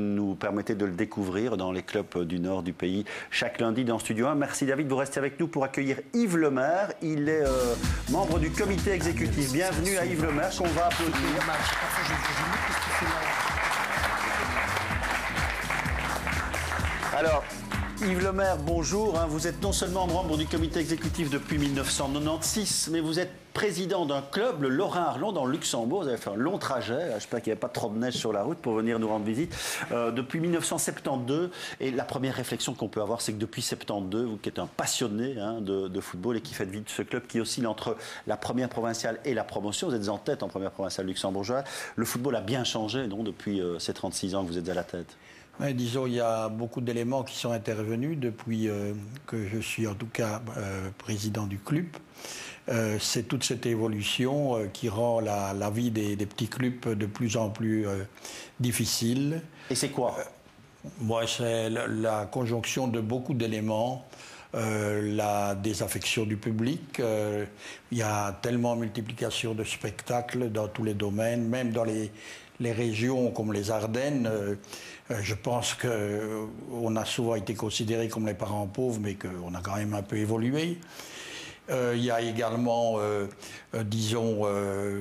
Nous permettez de le découvrir dans les clubs du nord du pays chaque lundi dans Studio 1. Merci David, vous restez avec nous pour accueillir Yves Lemaire. Il est membre du comité exécutif. Bienvenue à Yves Lemaire qu'on va applaudir. Alors, Yves Lemaire, bonjour. Vous êtes non seulement membre du comité exécutif depuis 1996, mais vous êtes président d'un club, le Lorrain-Arlon, dans le Luxembourg. Vous avez fait un long trajet. J'espère qu'il n'y avait pas trop de neige sur la route pour venir nous rendre visite. Depuis 1972. Et la première réflexion qu'on peut avoir, c'est que depuis 1972, vous qui êtes un passionné de football et qui faites vivre ce club qui oscille entre la première provinciale et la promotion. Vous êtes en tête en première provinciale luxembourgeoise. Le football a bien changé, non, depuis ces 36 ans que vous êtes à la tête. Ouais, disons, il y a beaucoup d'éléments qui sont intervenus depuis que je suis en tout cas président du club. C'est toute cette évolution qui rend la vie des petits clubs de plus en plus difficile. Et c'est quoi Moi, c'est la conjonction de beaucoup d'éléments. La désaffection du public, il y a tellement de multiplication de spectacles dans tous les domaines, même dans les régions comme les Ardennes. Je pense qu'on a souvent été considérés comme les parents pauvres, mais qu'on a quand même un peu évolué. Il y a également, disons...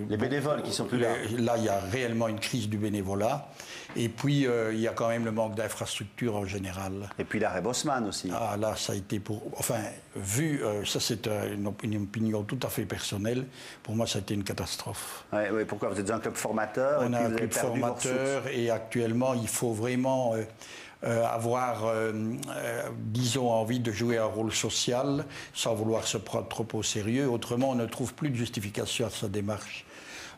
les bénévoles qui sont plus là. Là, il y a réellement une crise du bénévolat. Et puis, il y a quand même le manque d'infrastructures en général. Et puis l'arrêt Bosman aussi. Ah, là, ça a été pour... Enfin, vu... ça, c'est une opinion tout à fait personnelle. Pour moi, ça a été une catastrophe. Ouais, pourquoi? Vous êtes un club formateur. On a un club formateur et actuellement, il faut vraiment... avoir, disons, envie de jouer un rôle social sans vouloir se prendre trop au sérieux. Autrement, on ne trouve plus de justification à sa démarche.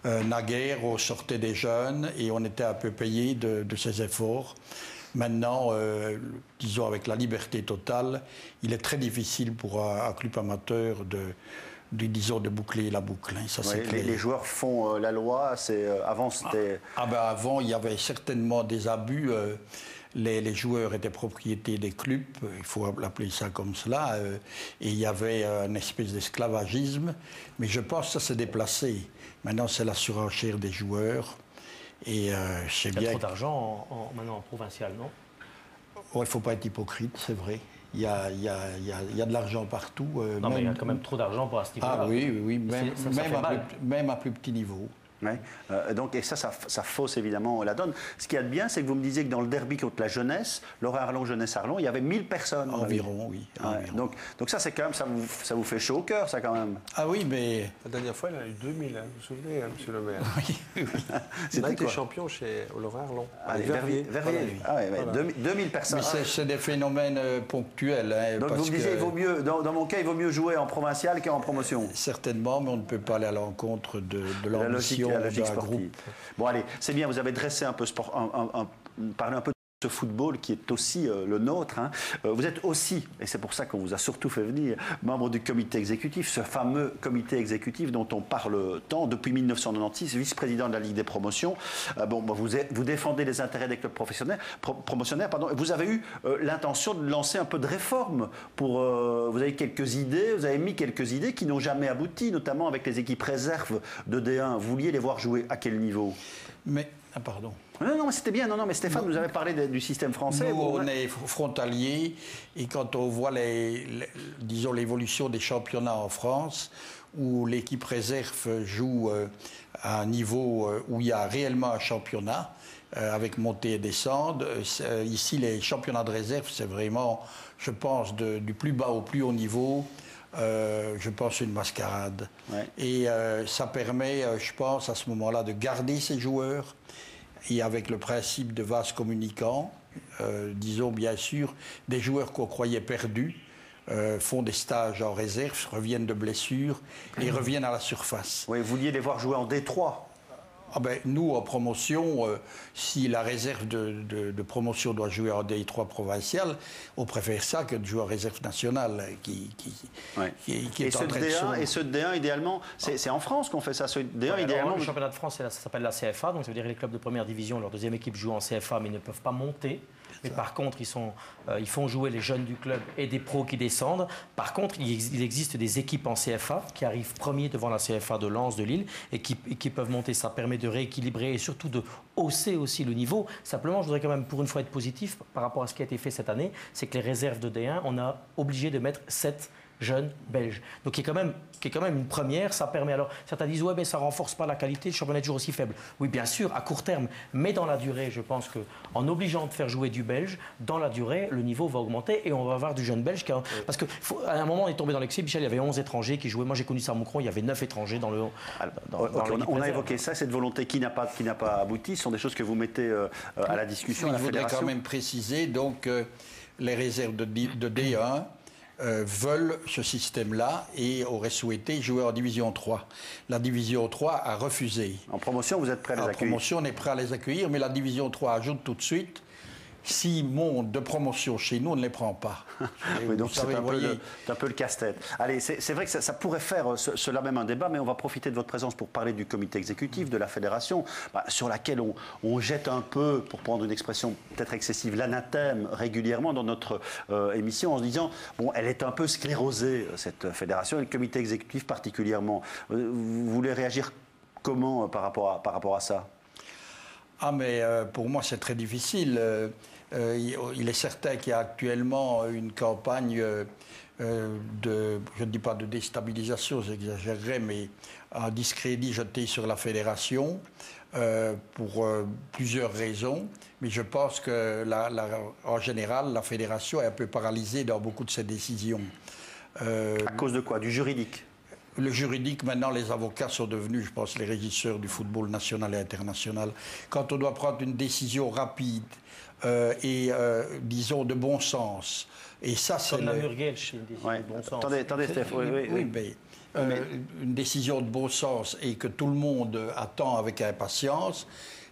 Naguère, on sortait des jeunes et on était un peu payé de ces efforts. Maintenant, disons, avec la liberté totale, il est très difficile pour un club amateur disons, de boucler la boucle. Hein. Ça, oui, les joueurs font la loi. Avant, c'était... Avant, il y avait certainement des abus. Les joueurs étaient propriétés des clubs, il faut l'appeler ça comme cela, et il y avait une espèce d'esclavagisme, mais je pense que ça s'est déplacé. Maintenant, c'est la surenchère des joueurs, et c'est bien... Il y a trop d'argent maintenant en provincial, non? Il ne faut pas être hypocrite, c'est vrai. Il y a de l'argent partout. Non, mais il y a quand même trop d'argent pour à ce niveau-là. Ah oui, même à plus petit niveau. Ouais. Donc, et ça fausse évidemment la donne. Ce qu'il y a de bien, c'est que vous me disiez que dans le derby contre la jeunesse, Lorrain-Arlon, Jeunesse-Arlon, il y avait 1000 personnes. Environ, oui. Environ. Donc ça, c'est quand même, ça vous fait chaud au cœur, ça, quand même. Ah oui, mais... La dernière fois, il y en a eu 2000, vous vous souvenez, monsieur le maire? Oui. On a été champion au Lorrain-Arlon. Verviers. Voilà. Ah ouais, voilà. 2000 personnes. Mais c'est des phénomènes ponctuels. Hein, donc vous me disiez, il vaut mieux, dans mon cas, il vaut mieux jouer en provincial qu'en promotion. Certainement, mais on ne peut pas aller à l'encontre de l'ambition d'un groupe. Bon, allez, c'est bien, vous avez dressé un peu parlé un peu de ce football qui est aussi le nôtre. Hein. Vous êtes aussi, et c'est pour ça qu'on vous a surtout fait venir, membre du comité exécutif, ce fameux comité exécutif dont on parle tant depuis 1996, vice-président de la Ligue des promotions. Vous défendez les intérêts des clubs promotionnaires. Vous avez eu l'intention de lancer un peu de réforme. Vous avez quelques idées, vous avez mis quelques idées qui n'ont jamais abouti, notamment avec les équipes réserves de D1. Vous vouliez les voir jouer à quel niveau? Pardon. Non, mais c'était bien. Non, mais Stéphane nous avait parlé du système français. Nous, on est frontaliers et quand on voit disons, l'évolution des championnats en France, où l'équipe réserve joue à un niveau où il y a réellement un championnat, avec montée et descente. Ici, les championnats de réserve, c'est vraiment, je pense, du plus bas au plus haut niveau. Je pense une mascarade. Ouais. Et ça permet, je pense, à ce moment-là, de garder ces joueurs. Et avec le principe de vase communicant, disons bien sûr, des joueurs qu'on croyait perdus font des stages en réserve, reviennent de blessures et reviennent à la surface. Oui, vous vouliez les voir jouer en D3? Nous, en promotion, si la réserve de promotion doit jouer en D3 provincial, on préfère ça que de jouer en réserve nationale qui est en train de sauver. Et ce D1, idéalement, c'est en France qu'on fait ça. Ce D1, idéalement... Le championnat de France, ça s'appelle la CFA, donc ça veut dire que les clubs de première division, leur deuxième équipe joue en CFA, mais ils ne peuvent pas monter. Mais par contre, ils font jouer les jeunes du club et des pros qui descendent. Par contre, il existe des équipes en CFA qui arrivent premiers devant la CFA de Lens, de Lille, et qui peuvent monter. Ça permet de rééquilibrer et surtout de hausser aussi le niveau. Simplement, je voudrais quand même pour une fois être positif par rapport à ce qui a été fait cette année, c'est que les réserves de D1, on a obligé de mettre 7 jeunes belges. Donc qui est quand même une première. Ça permet alors, certains disent ouais mais ça renforce pas la qualité, le championnat est toujours aussi faible. Oui bien sûr à court terme, mais dans la durée je pense que en obligeant de faire jouer du belge, dans la durée le niveau va augmenter et on va avoir du jeune belge parce que à un moment on est tombé dans l'excès. Michel, il y avait 11 étrangers qui jouaient. Moi j'ai connu ça à Moucron, il y avait 9 étrangers dans le on a évoqué ça, cette volonté qui n'a pas abouti, ce sont des choses que vous mettez à la discussion à la fédération. Je voudrais quand même préciser donc les réserves de D1 veulent ce système-là et auraient souhaité jouer en Division 3. La Division 3 a refusé. En promotion, vous êtes prêt à les accueillir? En promotion, on est prêt à les accueillir, mais la Division 3 ajoute tout de suite, s'ils montent de promotion chez nous, on ne les prend pas. Oui, donc c'est un peu le casse-tête. Allez, c'est vrai que ça pourrait faire cela même un débat, mais on va profiter de votre présence pour parler du comité exécutif, de la fédération, sur laquelle on jette un peu, pour prendre une expression peut-être excessive, l'anathème régulièrement dans notre émission en se disant, bon, elle est un peu sclérosée, cette fédération, et le comité exécutif particulièrement. Vous voulez réagir comment par rapport à ça? Ah, mais pour moi, c'est très difficile. Il est certain qu'il y a actuellement une campagne je ne dis pas de déstabilisation, j'exagérerais, mais un discrédit jeté sur la fédération pour plusieurs raisons. Mais je pense que, en général, la fédération est un peu paralysée dans beaucoup de ses décisions. À cause de quoi? Du juridique? Le juridique, maintenant, les avocats sont devenus, je pense, les régisseurs du football national et international. Quand on doit prendre une décision rapide et, disons, de bon sens, et ça, c'est... Comme la Murguel, c'est une décision de bon sens. Attendez, Steph, oui. Mais, une décision de bon sens et que tout le monde attend avec impatience,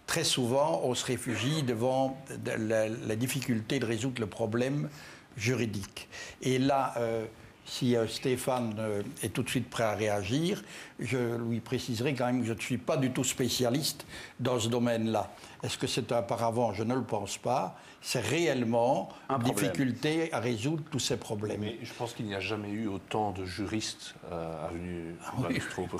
très souvent, on se réfugie devant la difficulté de résoudre le problème juridique. Et là... si Stéphane est tout de suite prêt à réagir, je lui préciserai quand même que je ne suis pas du tout spécialiste dans ce domaine-là. Est-ce que c'est un paravent? Je ne le pense pas. C'est réellement une difficulté à résoudre tous ces problèmes. Mais je pense qu'il n'y a jamais eu autant de juristes avenue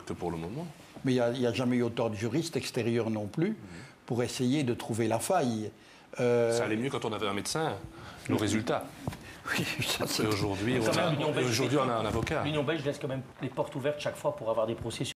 que pour le moment. Mais il n'y a jamais eu autant de juristes extérieurs non plus pour essayer de trouver la faille. Ça allait mieux quand on avait un médecin. Le résultat. Oui, ça, aujourd'hui, on a un avocat. L'Union belge laisse quand même les portes ouvertes chaque fois pour avoir des procès.